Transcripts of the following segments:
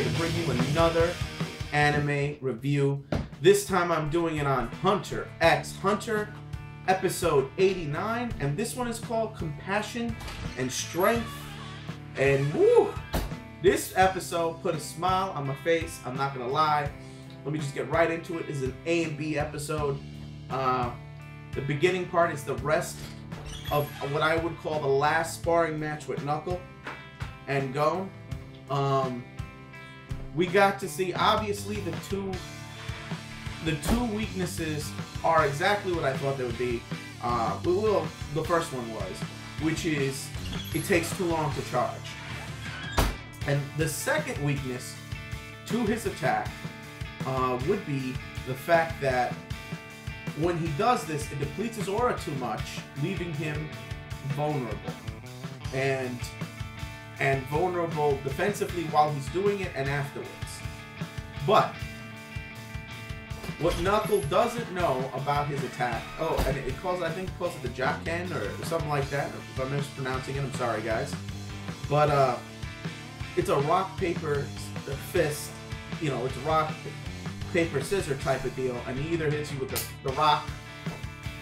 here to bring you another anime review. This time I'm doing it on Hunter x Hunter, episode 89, and this one is called Compassion and Strength. And woo! This episode put a smile on my face, I'm not gonna lie. Let me just get right into it. It's an A and B episode. The beginning part is the rest of what I would call the last sparring match with Knuckle and Gon. We got to see, obviously, the two weaknesses are exactly what I thought they would be. Well, the first one was, which is it takes too long to charge. And the second weakness to his attack would be the fact that when he does this, it depletes his aura too much, leaving him vulnerable. And vulnerable defensively while he's doing it and afterwards. But what Knuckle doesn't know about his attack, and I think it calls it the Jacken or something like that. If I'm mispronouncing it, I'm sorry guys. But it's a rock, paper, fist, it's a rock, paper, scissor type of deal, and he either hits you with the rock,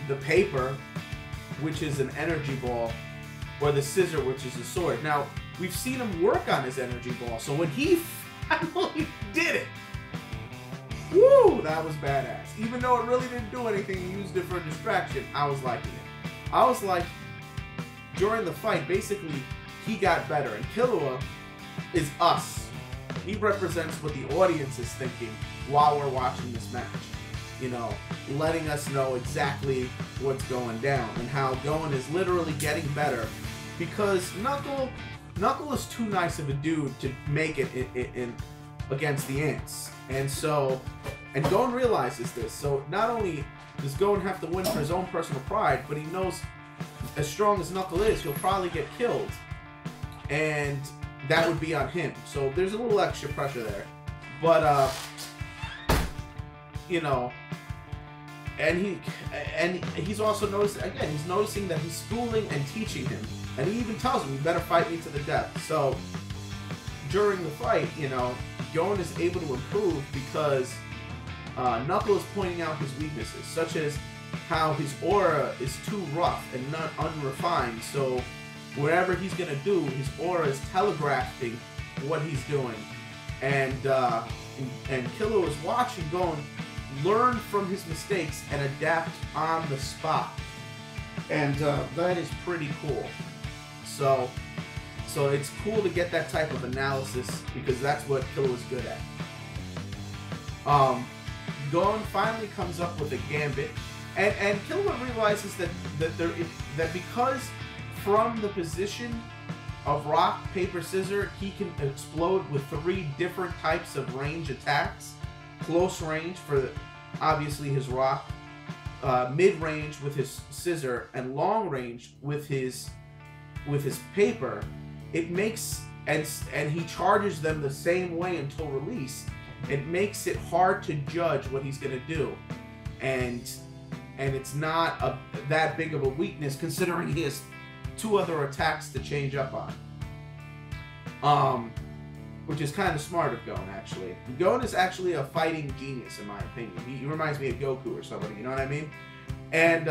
the paper, which is an energy ball, or the scissor, which is a sword. Now, we've seen him work on his energy ball, so when he finally did it, woo, that was badass. Even though it really didn't do anything, he used it for a distraction, I was liking it. I was like, during the fight, basically, he got better, and Killua is us. He represents what the audience is thinking while we're watching this match. Letting us know exactly what's going down and how Gon is literally getting better because Knuckle is too nice of a dude to make it in against the Ants. And Gon realizes this. So not only does Gon have to win for his own personal pride, but he knows as strong as Knuckle is, he'll probably get killed. And that would be on him. So there's a little extra pressure there. But and he's also noticing that he's schooling and teaching him. And he even tells him, you better fight me to the death. So during the fight, Gon is able to improve because Knuckle is pointing out his weaknesses, such as how his aura is too rough and not unrefined. So whatever he's gonna do, his aura is telegraphing what he's doing. And Killua is watching Gon learn from his mistakes and adapt on the spot. And that is pretty cool. So it's cool to get that type of analysis because that's what Killua's good at. Gon finally comes up with a gambit, and Killua realizes that because from the position of rock, paper, scissor, he can explode with 3 different types of range attacks. Close range for obviously his rock, mid range with his scissor, and long range with his paper. It makes and he charges them the same way until release. It makes it hard to judge what he's gonna do, and it's not that big of a weakness considering he has 2 other attacks to change up on. Which is kind of smart of Gon, actually. Gon is actually a fighting genius, in my opinion. He reminds me of Goku or somebody, you know what I mean? And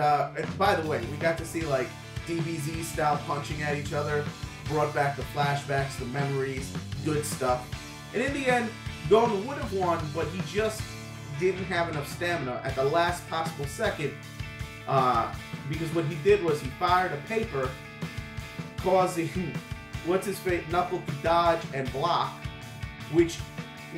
by the way, we got to see, like, DBZ-style punching at each other, brought back the flashbacks, the memories, good stuff. And in the end, Gon would have won, but he just didn't have enough stamina at the last possible second, because what he did was he fired a paper, causing what's-his-face Knuckle to dodge and block, which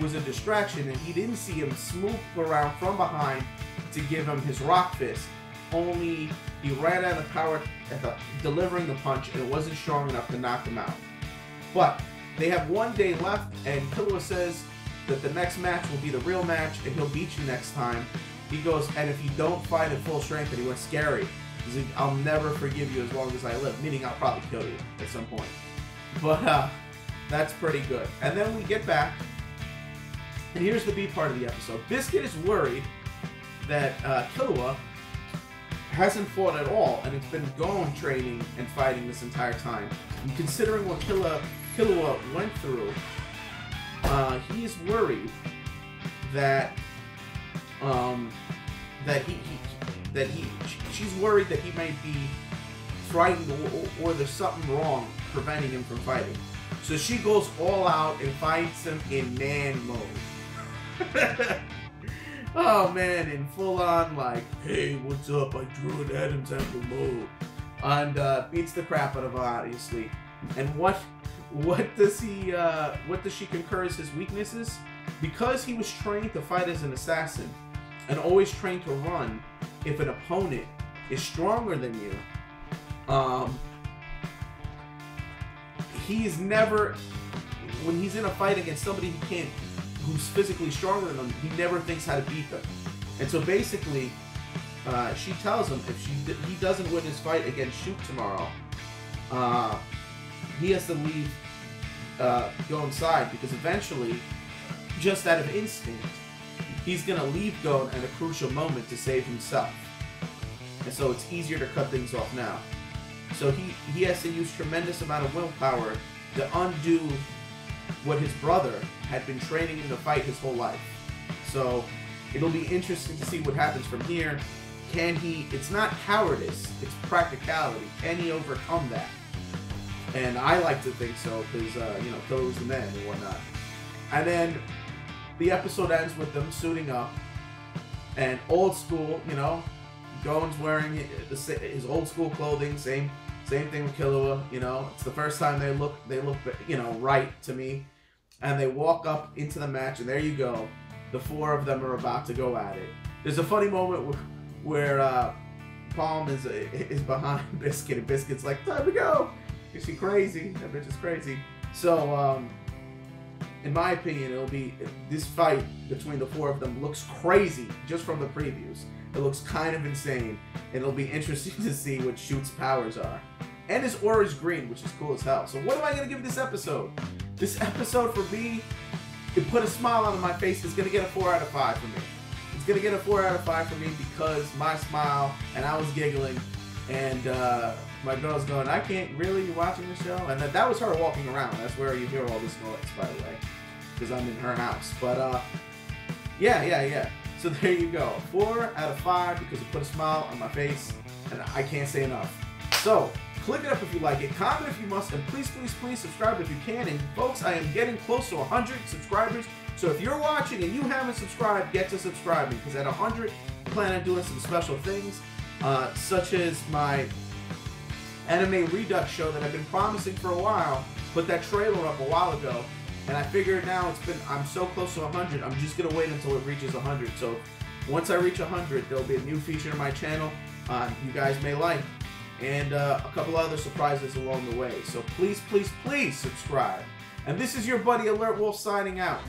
was a distraction, and he didn't see him swoop around from behind to give him his rock fist. Only he ran out of power at delivering the punch, and it wasn't strong enough to knock him out. But they have 1 day left, and Killua says that the next match will be the real match, and he'll beat you next time. He goes, and if you don't fight at full strength, and he went scary. He's like, I'll never forgive you as long as I live, meaning I'll probably kill you at some point. But that's pretty good. And then we get back, and here's the B part of the episode. Bisket is worried that Killua hasn't fought at all, and it's been Gon training and fighting this entire time. And considering what Killua went through, he is worried that she's worried that he might be frightened or there's something wrong preventing him from fighting. So she goes all out and fights him in man mode. Oh man, in full on like, hey, what's up? I drew an Adam Temple mode, and beats the crap out of him, obviously. And what does she concur as his weaknesses? Because he was trained to fight as an assassin and always trained to run if an opponent is stronger than you, he's never, when he's in a fight against somebody who's physically stronger than him, he never thinks how to beat them. And so basically, she tells him if he doesn't win his fight against Shoot tomorrow, he has to leave, go inside, because eventually, just out of instinct, he's gonna leave Gon at a crucial moment to save himself. And so it's easier to cut things off now. So he has to use tremendous amount of willpower to undo what his brother had been training him to fight his whole life. So it'll be interesting to see what happens from here. Can he, it's not cowardice, it's practicality. Can he overcome that? And I like to think so, because, you know, Killua's the man and whatnot. And then the episode ends with them suiting up. And old school, you know, Gon's wearing his old school clothing, same thing with Killua, you know. It's the first time they look, you know, right to me. And they walk up into the match, and there you go. The four of them are about to go at it. There's a funny moment where Palm is behind Bisket, and Bisket's like, time to go. Is she crazy? That bitch is crazy. So, in my opinion, it'll be, this fight between the four of them looks crazy just from the previews. It looks kind of insane, and it'll be interesting to see what Shoot's powers are. And his aura is green, which is cool as hell. So what am I going to give this episode? This episode, for me, it put a smile on my face. It's going to get a 4 out of 5 for me. It's going to get a 4 out of 5 for me because my smile, and I was giggling, and my girl's going, I can't really be watching the show. And that was her walking around. That's where you hear all this noise, by the way, because I'm in her house. But, yeah. So there you go. 4 out of 5 because it put a smile on my face, and I can't say enough. So, click it up if you like it, comment if you must, and please subscribe if you can. And folks, I am getting close to 100 subscribers. So if you're watching and you haven't subscribed, get to subscribing, because at 100, I plan on doing some special things, such as my anime Redux show that I've been promising for a while. Put that trailer up a while ago. And I figured now I'm so close to 100, I'm just going to wait until it reaches 100. So once I reach 100, there'll be a new feature on my channel you guys may like. And a couple other surprises along the way. So please subscribe. And this is your buddy alertwolf signing out.